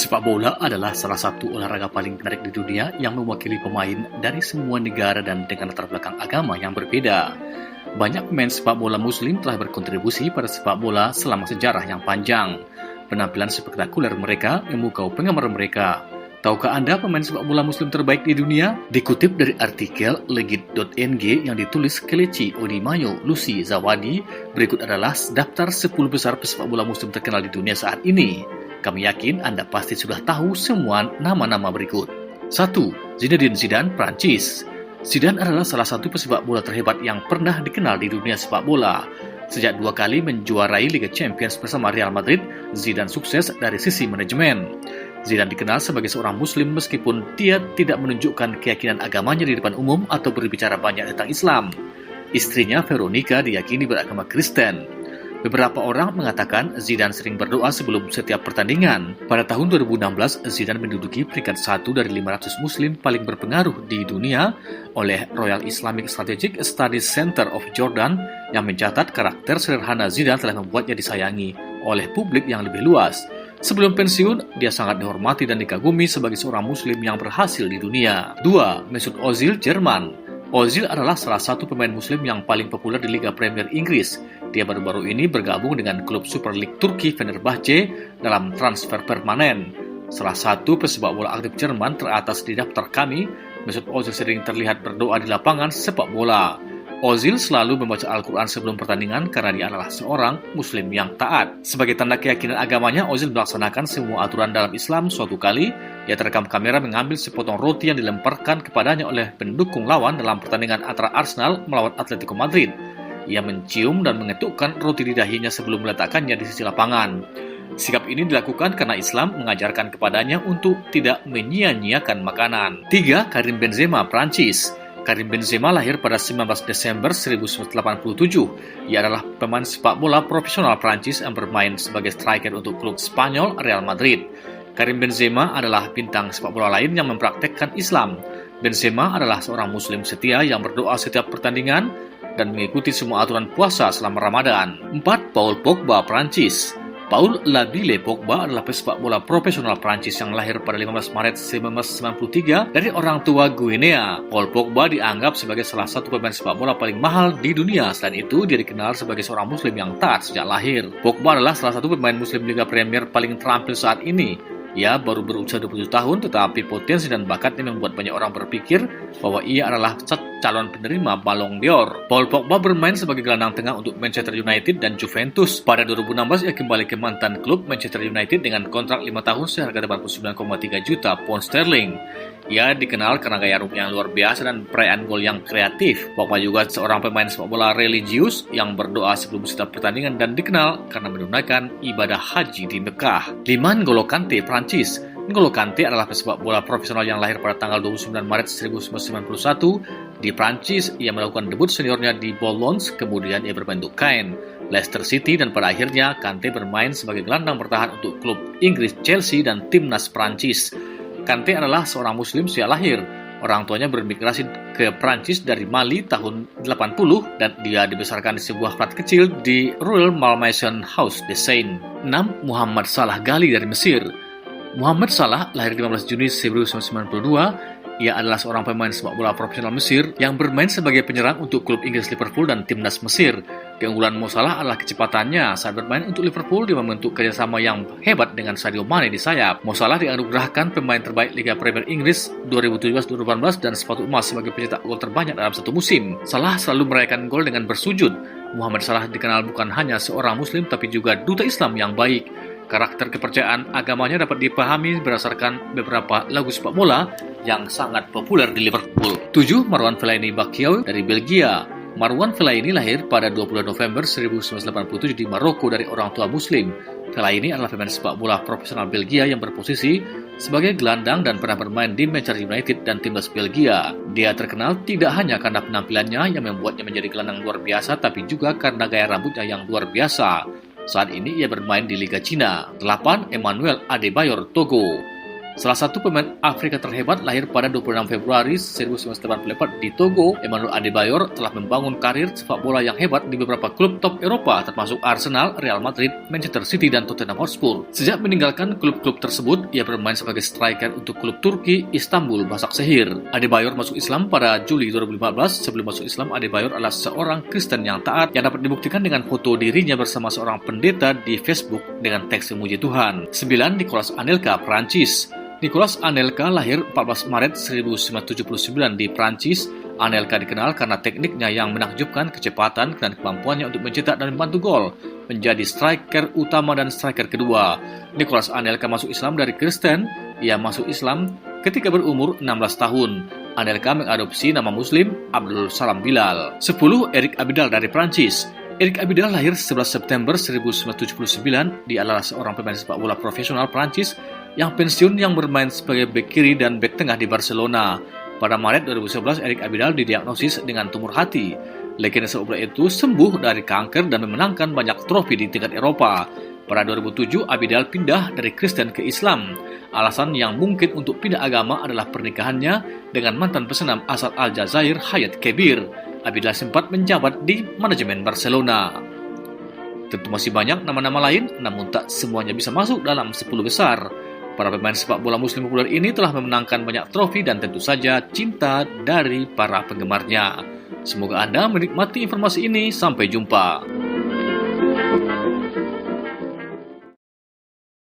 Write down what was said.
Sepak bola adalah salah satu olahraga paling menarik di dunia yang mewakili pemain dari semua negara dan dengan latar belakang agama yang berbeda. Banyak pemain sepak bola muslim telah berkontribusi pada sepak bola selama sejarah yang panjang. Penampilan spektakuler mereka memukau penggemar mereka. Tahukah Anda pemain sepak bola muslim terbaik di dunia? Dikutip dari artikel legit.ng yang ditulis Kelechi Odimayo Lucy Zawadi, berikut adalah daftar 10 besar pesepak bola muslim terkenal di dunia saat ini. Kami yakin Anda pasti sudah tahu semua nama-nama berikut. 1. Zinedine Zidane, Prancis. Zidane adalah salah satu pesepak bola terhebat yang pernah dikenal di dunia sepak bola. Sejak 2 kali menjuarai Liga Champions bersama Real Madrid, Zidane sukses dari sisi manajemen. Zidane dikenal sebagai seorang muslim meskipun dia tidak menunjukkan keyakinan agamanya di depan umum atau berbicara banyak tentang Islam. Istrinya Veronica diyakini beragama Kristen. Beberapa orang mengatakan Zidane sering berdoa sebelum setiap pertandingan. Pada tahun 2016, Zidane menduduki peringkat 1 dari 500 muslim paling berpengaruh di dunia oleh Royal Islamic Strategic Studies Center of Jordan yang mencatat karakter sederhana Zidane telah membuatnya disayangi oleh publik yang lebih luas. Sebelum pensiun, dia sangat dihormati dan dikagumi sebagai seorang muslim yang berhasil di dunia. 2. Mesut Ozil, Jerman. Ozil adalah salah satu pemain muslim yang paling populer di Liga Premier Inggris. Dia baru-baru ini bergabung dengan klub Super League Turki Fenerbahce dalam transfer permanen. Salah satu pesepak bola aktif Jerman teratas di daftar kami, Mesut Ozil sering terlihat berdoa di lapangan sepak bola. Ozil selalu membaca Al-Quran sebelum pertandingan karena dia adalah seorang muslim yang taat. Sebagai tanda keyakinan agamanya, Ozil melaksanakan semua aturan dalam Islam. Suatu kali, dia terekam kamera mengambil sepotong roti yang dilemparkan kepadanya oleh pendukung lawan dalam pertandingan antara Arsenal melawan Atletico Madrid. Ia mencium dan mengetukkan roti di dahinya sebelum meletakkannya di sisi lapangan. Sikap ini dilakukan karena Islam mengajarkan kepadanya untuk tidak menyia-nyiakan makanan. 3. Karim Benzema, Prancis. Karim Benzema lahir pada 19 Desember 1987. Ia adalah pemain sepak bola profesional Prancis yang bermain sebagai striker untuk klub Spanyol Real Madrid. Karim Benzema adalah bintang sepak bola lain yang mempraktekkan Islam. Benzema adalah seorang muslim setia yang berdoa setiap pertandingan dan mengikuti semua aturan puasa selama Ramadan. 4. Paul Pogba, Prancis. Paul Labile Pogba adalah pesepak bola profesional Prancis yang lahir pada 15 Maret 1993 dari orang tua Guinea. Paul Pogba dianggap sebagai salah satu pemain sepak bola paling mahal di dunia. Selain itu, dia dikenal sebagai seorang muslim yang taat sejak lahir. Pogba adalah salah satu pemain muslim Liga Premier paling terampil saat ini. Ia baru berusia 27 tahun, tetapi potensi dan bakatnya membuat banyak orang berpikir bahwa ia adalah calon penerima Ballon d'Or. Paul Pogba bermain sebagai gelandang tengah untuk Manchester United dan Juventus. Pada 2016, ia kembali ke mantan klub Manchester United dengan kontrak 5 tahun seharga 89,3 juta pound sterling. Ia dikenal karena gaya rumput yang luar biasa dan perayaan gol yang kreatif. Pogba juga seorang pemain sepak bola religius yang berdoa sebelum setiap pertandingan dan dikenal karena menunaikan ibadah haji di Mekah. 5. N'Golo Kante, Prancis. N'Golo Kante adalah pesepak bola profesional yang lahir pada tanggal 29 Maret 1991 di Prancis. Ia melakukan debut seniornya di Boulogne, kemudian ia berbentuk Caen, Leicester City, dan pada akhirnya Kante bermain sebagai gelandang bertahan untuk klub Inggris Chelsea dan timnas Prancis. Kante adalah seorang muslim sejak lahir. Orang tuanya bermigrasi ke Prancis dari Mali tahun 80 dan dia dibesarkan di sebuah flat kecil di Royal Malmaison House de Seine. 6. Muhammad Salah Ghali dari Mesir. Muhammad Salah lahir 15 Juni 1992. Ia adalah seorang pemain sepak bola profesional Mesir yang bermain sebagai penyerang untuk klub Inggris Liverpool dan timnas Mesir. Keunggulan Mo Salah adalah kecepatannya. Saat bermain untuk Liverpool, dia membentuk kerjasama yang hebat dengan Sadio Mane di sayap. Mo Salah dianugerahkan pemain terbaik Liga Premier Inggris 2017-2018 dan sepatu emas sebagai pencetak gol terbanyak dalam satu musim. Salah selalu merayakan gol dengan bersujud. Muhammad Salah dikenal bukan hanya seorang muslim tapi juga duta Islam yang baik. Karakter kepercayaan agamanya dapat dipahami berdasarkan beberapa lagu sepak bola yang sangat populer di Liverpool. 7. Marwan Fellaini Bakio dari Belgia. Marwan Fellaini lahir pada 20 November 1987 di Maroko dari orang tua muslim. Fellaini adalah pemain sepak bola profesional Belgia yang berposisi sebagai gelandang dan pernah bermain di Manchester United dan timnas Belgia. Dia terkenal tidak hanya karena penampilannya yang membuatnya menjadi gelandang luar biasa, tapi juga karena gaya rambutnya yang luar biasa. Saat ini ia bermain di Liga Cina. 8. Emmanuel Adebayor, Togo. Salah satu pemain Afrika terhebat lahir pada 26 Februari 1984 di Togo, Emmanuel Adebayor telah membangun karir sepak bola yang hebat di beberapa klub top Eropa termasuk Arsenal, Real Madrid, Manchester City, dan Tottenham Hotspur. Sejak meninggalkan klub-klub tersebut, ia bermain sebagai striker untuk klub Turki Istanbul Başakşehir. Adebayor masuk Islam pada Juli 2015. Sebelum masuk Islam, Adebayor adalah seorang Kristen yang taat yang dapat dibuktikan dengan foto dirinya bersama seorang pendeta di Facebook dengan teks memuji Tuhan. 9. Nicolas Anelka, Prancis. Nicolas Anelka lahir 14 Maret 1979 di Prancis. Anelka dikenal karena tekniknya yang menakjubkan, kecepatan, dan kemampuannya untuk mencetak dan membantu gol. Menjadi striker utama dan striker kedua. Nicolas Anelka masuk Islam dari Kristen. Ia masuk Islam ketika berumur 16 tahun. Anelka mengadopsi nama Muslim Abdul Salam Bilal. 10. Eric Abidal dari Prancis. Eric Abidal lahir 11 September 1979. Dia adalah seorang pemain sepak bola profesional Prancis yang pensiun yang bermain sebagai bek kiri dan bek tengah di Barcelona. Pada Maret 2011, Eric Abidal didiagnosis dengan tumor hati. Legenda sepak bola itu sembuh dari kanker dan memenangkan banyak trofi di tingkat Eropa. Pada 2007, Abidal pindah dari Kristen ke Islam. Alasan yang mungkin untuk pindah agama adalah pernikahannya dengan mantan pesenam asal Aljazair, Hayat Kebir. Abidal sempat menjabat di manajemen Barcelona. Tentu masih banyak nama-nama lain, namun tak semuanya bisa masuk dalam 10 besar. Para pemain sepak bola muslim populer ini telah memenangkan banyak trofi dan tentu saja cinta dari para penggemarnya. Semoga Anda menikmati informasi ini. Sampai jumpa.